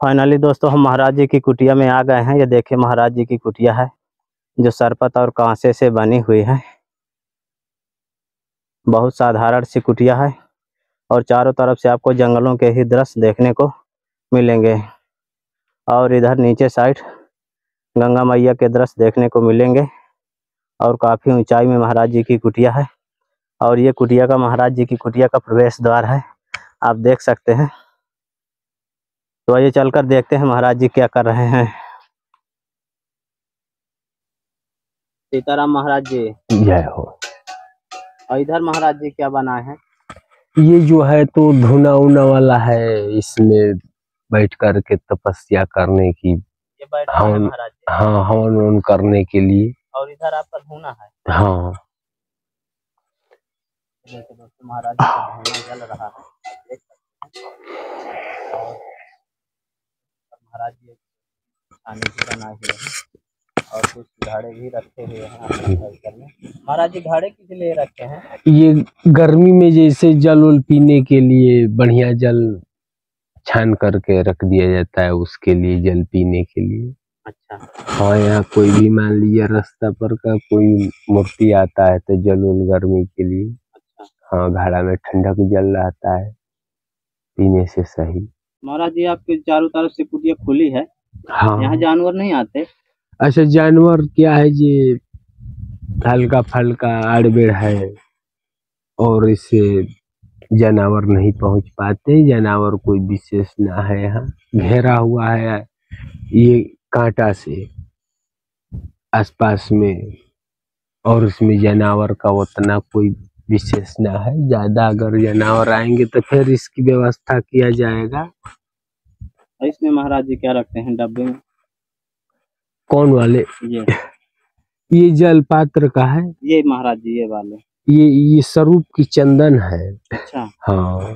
Finally दोस्तों हम महाराज जी की कुटिया में आ गए हैं। ये देखिए महाराज जी की कुटिया है जो सरपत और कांसे से बनी हुई है। बहुत साधारण सी कुटिया है और चारों तरफ से आपको जंगलों के ही दृश्य देखने को मिलेंगे और इधर नीचे साइड गंगा मैया के दृश्य देखने को मिलेंगे और काफ़ी ऊंचाई में महाराज जी की कुटिया है। और ये कुटिया का महाराज जी की कुटिया का प्रवेश द्वार है, आप देख सकते हैं। तो आइए चलकर देखते हैं महाराज जी क्या कर रहे हैं। सीताराम महाराज जी जय हो। और इधर महाराज जी क्या बनाए हैं? ये जो है तो धुना उना वाला है, इसमें बैठ कर के तपस्या करने की, ये बैठा है महाराज जी। हाँ, हवन करने के लिए। और इधर आपका धुना है। हाँ, देखिए दोस्तों महाराज जी का धुना जल रहा है, देख सकते हैं। और महाराज जी खाने की बनाए हुए हैं और कुछ घड़े भी रखे हुए हैं अपने घर में। महाराज जी घड़े किस लिए रखे हैं? ये गर्मी में जैसे जल उल पीने के लिए बढ़िया जल छान करके रख दिया जाता है, उसके लिए जल पीने के लिए। अच्छा। हाँ, यहाँ कोई भी मान लीजिए रास्ता पर का कोई मूर्ति आता है तो जल उल गर्मी के लिए। अच्छा। हाँ, घड़ा में ठंडक जल रहता है पीने से सही। महाराज जी आपके चारों तरफ से कुटिया खुली है। हाँ, यहाँ जानवर नहीं आते? अच्छा, जानवर क्या है जी, हल्का फल्का आड़बेड़ है और इससे जानवर नहीं पहुंच पाते। जानवर कोई विशेष ना है, यहाँ घेरा हुआ है ये कांटा से आसपास में, और इसमें जानवर का उतना कोई विशेष ना है। ज्यादा अगर जानवर आएंगे तो फिर इसकी व्यवस्था किया जाएगा। इसमें महाराज जी क्या रखते हैं डब्बे में? कौन वाले? ये जल पात्र का है। ये महाराज जी ये वाले ये स्वरूप की चंदन है। अच्छा। हाँ,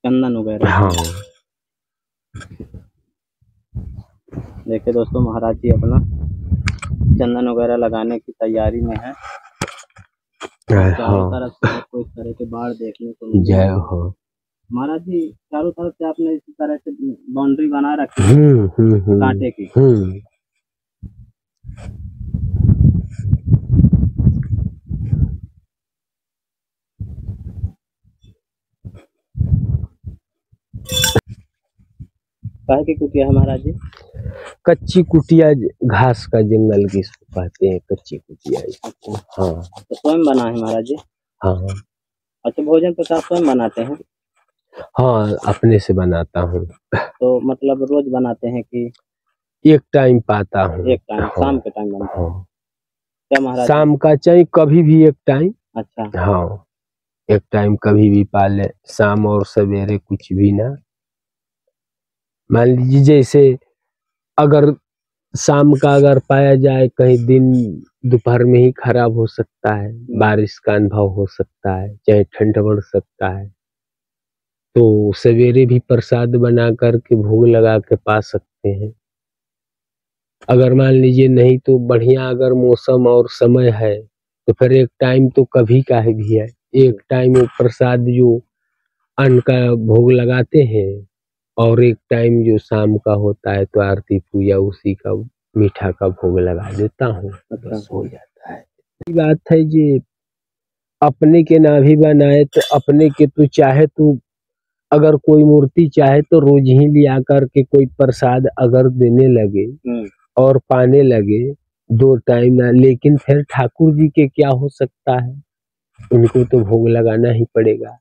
चंदन वगैरह। हाँ। देखिए दोस्तों महाराज जी अपना चंदन वगैरह लगाने की तैयारी में है। चारों तरफ से आपको इस तरह के बाढ़ देखने को मिलेंगे। जय हो। महाराज जी चारों तरफ से आपने इसी तरह से बाउंड्री बना रखी है कांटे की। काहे की कुटिया है महाराज जी? कच्ची कुटिया, घास का जंगल किसको कहते हैं, कच्ची कुटिया। हाँ, तो स्वयं बना है महाराज जी? हाँ। अच्छा, भोजन प्रसाद स्वयं बनाते हैं? हाँ, अपने से बनाता हूँ। तो मतलब रोज बनाते हैं कि एक टाइम पाता हूँ? एक टाइम। हाँ, शाम के टाइम बनता है। क्या महाराज? शाम का चाहे कभी भी एक टाइम। अच्छा। हाँ, एक टाइम कभी भी पाले, शाम और सवेरे कुछ भी ना। मान लीजिए जैसे अगर शाम का अगर पाया जाए, कहीं दिन दोपहर में ही खराब हो सकता है, बारिश का अनुभव हो सकता है, चाहे ठंड बढ़ सकता है, तो सवेरे भी प्रसाद बना करके भोग लगा के पा सकते हैं। अगर मान लीजिए नहीं तो बढ़िया अगर मौसम और समय है तो फिर एक टाइम तो कभी का भी है। एक टाइम वो प्रसाद जो अन्न का भोग लगाते हैं और एक टाइम जो शाम का होता है तो आरती पूजा उसी का मीठा का भोग लगा देता हूँ, बस हो जाता है। ये बात है जी, अपने के ना भी बनाए तो अपने के तो चाहे तो अगर कोई मूर्ति चाहे तो रोज ही लिया करके कोई प्रसाद अगर देने लगे और पाने लगे 2 टाइम ना, लेकिन फिर ठाकुर जी के क्या हो सकता है, उनको तो भोग लगाना ही पड़ेगा।